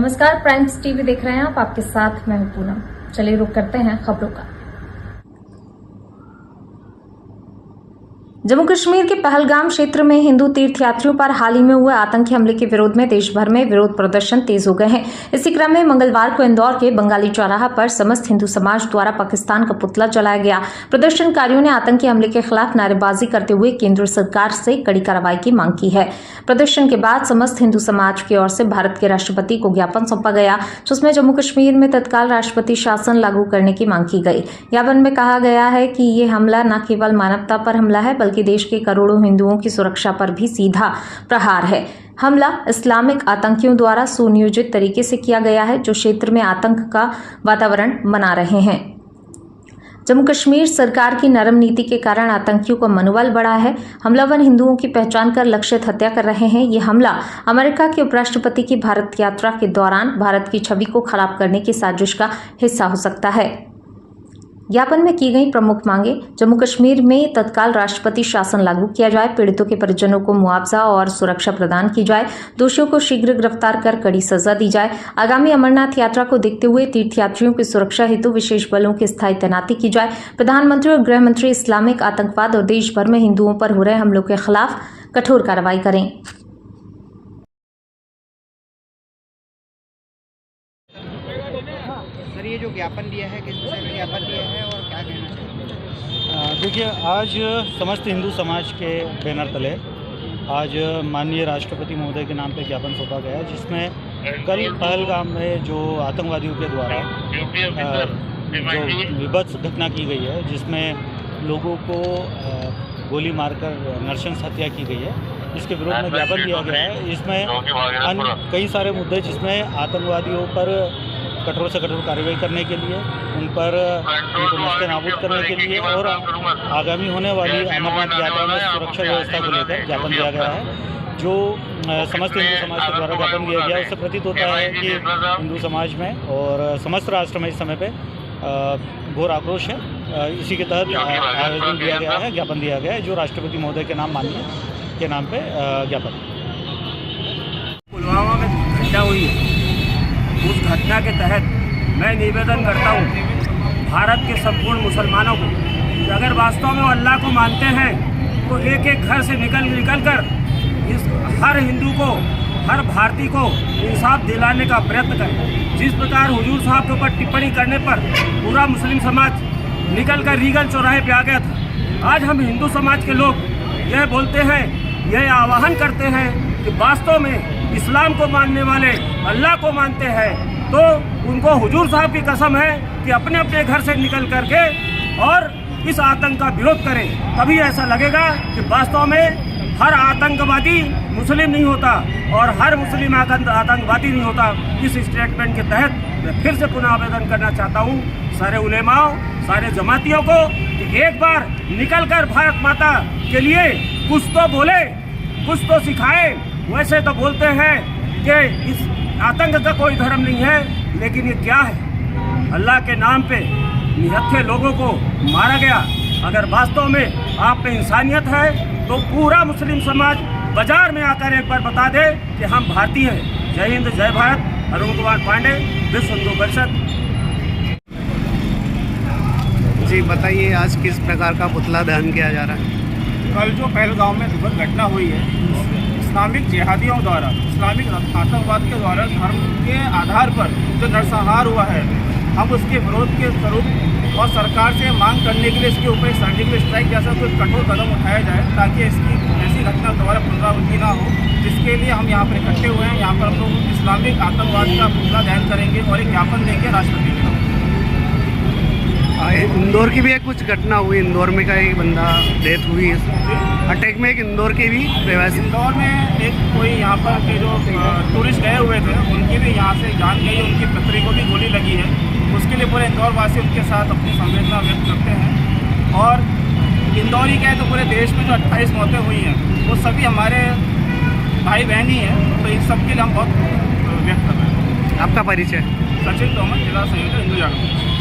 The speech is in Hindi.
नमस्कार, प्राइम्स टीवी देख रहे हैं आप। आपके साथ मैं हूं पूनम। चलिए रुक करते हैं खबरों का। जम्मू कश्मीर के पहलगाम क्षेत्र में हिंदू तीर्थयात्रियों पर हाल ही में हुए आतंकी हमले के विरोध में देश भर में विरोध प्रदर्शन तेज हो गए हैं। इसी क्रम में मंगलवार को इंदौर के बंगाली चौराहा पर समस्त हिंदू समाज द्वारा पाकिस्तान का पुतला जलाया गया। प्रदर्शनकारियों ने आतंकी हमले के खिलाफ नारेबाजी करते हुए केंद्र सरकार से कड़ी कार्रवाई की मांग की है। प्रदर्शन के बाद समस्त हिंदू समाज की ओर से भारत के राष्ट्रपति को ज्ञापन सौंपा गया, जिसमें जम्मू कश्मीर में तत्काल राष्ट्रपति शासन लागू करने की मांग की गई। ज्ञापन में कहा गया है कि ये हमला न केवल मानवता पर हमला है, बल्कि देश के करोड़ों हिंदुओं की सुरक्षा पर भी सीधा प्रहार है। हमला इस्लामिक आतंकियों द्वारा सुनियोजित तरीके से किया गया है, जो क्षेत्र में आतंक का वातावरण बना रहे हैं। जम्मू कश्मीर सरकार की नरम नीति के कारण आतंकियों का मनोबल बढ़ा है। हमलावर हिंदुओं की पहचान कर लक्षित हत्या कर रहे हैं। ये हमला अमेरिका के उपराष्ट्रपति की भारत यात्रा के दौरान भारत की छवि को खराब करने की साजिश का हिस्सा हो सकता है। ज्ञापन में की गई प्रमुख मांगे: जम्मू कश्मीर में तत्काल राष्ट्रपति शासन लागू किया जाए, पीड़ितों के परिजनों को मुआवजा और सुरक्षा प्रदान की जाए, दोषियों को शीघ्र गिरफ्तार कर कड़ी सजा दी जाए, आगामी अमरनाथ यात्रा को देखते हुए तीर्थयात्रियों की सुरक्षा हेतु विशेष बलों की स्थायी तैनाती की जाए, प्रधानमंत्री और गृह मंत्री इस्लामिक आतंकवाद और देश भर में हिंदुओं पर हो रहे हमलों के खिलाफ कठोर कार्रवाई करें। सर, ये जो ज्ञापन दिया है, किस विषय में ज्ञापन दिया है और क्या कहना चाहिए? देखिए, आज समस्त हिंदू समाज के बैनर तले आज माननीय राष्ट्रपति महोदय के नाम पे ज्ञापन सौंपा गया है, जिसमें कल पहलगाम में जो आतंकवादियों के द्वारा जो विभत्स घटना की गई है, जिसमें लोगों को गोली मारकर नृशंस हत्या की गई है, इसके विरोध में ज्ञापन दिया गया है। इसमें अन्य कई सारे मुद्दे, जिसमें आतंकवादियों पर कठोर से कठोर कार्रवाई करने के लिए, उनको नस्ते-नाबूद करने के लिए और आगामी होने वाली अमरनाथ यात्रा में सुरक्षा व्यवस्था को लेकर ज्ञापन दिया गया है। जो समस्त हिंदू समाज के द्वारा ज्ञापन दिया गया, उससे प्रतीत होता है कि हिंदू समाज में और समस्त राष्ट्र में इस समय पे घोर आक्रोश है। इसी के तहत आयोजन दिया गया है, ज्ञापन दिया गया है, जो राष्ट्रपति महोदय के नाम माननीय के नाम पे ज्ञापन। पुलवामा में घटना हुई है, उस घटना के तहत मैं निवेदन करता हूँ भारत के संपूर्ण मुसलमानों को कि अगर वास्तव में वो अल्लाह को मानते हैं तो एक एक घर से निकल कर इस हर हिंदू को, हर भारतीय को इंसाफ दिलाने का प्रयत्न करें। जिस प्रकार हुजूर साहब के ऊपर टिप्पणी करने पर पूरा मुस्लिम समाज निकल कर रीगल चौराहे पे आ गया था, आज हम हिंदू समाज के लोग यह बोलते हैं, यह आह्वान करते हैं कि वास्तव में इस्लाम को मानने वाले अल्लाह को मानते हैं तो उनको हुजूर साहब की कसम है कि अपने अपने घर से निकल करके और इस आतंक का विरोध करें। तभी ऐसा लगेगा कि वास्तव में हर आतंकवादी मुस्लिम नहीं होता और हर मुस्लिम आतंकवादी नहीं होता। इस स्टेटमेंट के तहत मैं फिर से पुनः आवेदन करना चाहता हूँ सारे उलेमाओं, सारे जमातियों को कि एक बार निकल कर भारत माता के लिए कुछ तो बोले, कुछ तो सिखाए। वैसे तो बोलते हैं कि इस आतंक का कोई धर्म नहीं है, लेकिन ये क्या है? अल्लाह के नाम पे निहत्थे लोगों को मारा गया। अगर वास्तव में आप में इंसानियत है तो पूरा मुस्लिम समाज बाजार में आकर एक बार बता दे कि हम भारतीय हैं। जय हिंद, जय भारत। अरुण कुमार पांडे, विश्व हिंदू परिषद। जी बताइए, आज किस प्रकार का पुतला दहन किया जा रहा है? कल जो पहलगाम में दुखद घटना हुई है, इस्लामिक जिहादियों द्वारा, इस्लामिक आतंकवाद के द्वारा धर्म के आधार पर जो नरसंहार हुआ है, हम उसके विरोध के स्वरूप और सरकार से मांग करने के लिए इसके ऊपर एक सर्जिकल स्ट्राइक जैसा कोई कठोर कदम उठाया जाए, ताकि इसकी ऐसी घटना दोबारा पुनरावृत्ति ना हो। जिसके लिए हम यहाँ पर इकट्ठे हुए हैं। यहाँ पर हम लोग इस्लामिक आतंकवाद का पुतला दहन करेंगे और एक ज्ञापन देंगे राष्ट्रपति के नाम। इंदौर की भी एक कुछ घटना हुई, इंदौर में का एक बंदा डेथ हुई है अटैक में, एक इंदौर के भी प्रवासी। इंदौर में एक कोई यहाँ पर के जो टूरिस्ट गए हुए थे, उनकी भी यहाँ से जान गई, उनकी पत्नी को भी गोली लगी है। उसके लिए पूरे इंदौर वासी उनके साथ अपनी संवेदना व्यक्त करते हैं। और इंदौर ही क्या है तो पूरे देश में जो 28 मौतें हुई हैं वो सभी हमारे भाई बहन ही हैं, तो इन सब के लिए हम बहुत व्यक्त कर रहे हैं। आपका परिचय? सचिन तोमर, जिला संयोजक, हिंदू जागरण।